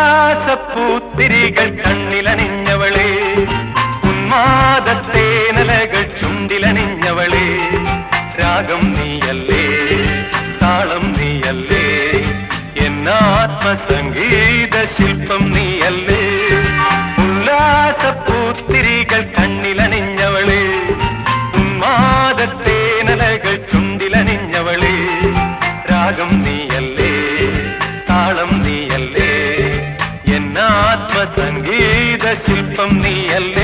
ഉല്ലാസപ്പൂത്തിരികൾ കണ്ണിലണിഞ്ഞവളെ, ഉന്മാദത്തേനലകൾ ചുണ്ടിലണിഞ്ഞവളെ, രാഗം നീയല്ലേ താളം നീയല്ലേ, എന്നാത്മസംഗീത ശില്പം നീയല്ലേ. ഉല്ലാസപ്പൂത്തിരികൾ കണ്ണിലണിഞ്ഞവളെ, ഉന്മാദത്തേനലകൾ ചുണ്ടിലണിഞ്ഞവളെ, രാഗം നീയല്ലേ താളം നീയല്ലേ, എന്നാത്മസംഗീത ശില്പം നീയല്ലേ.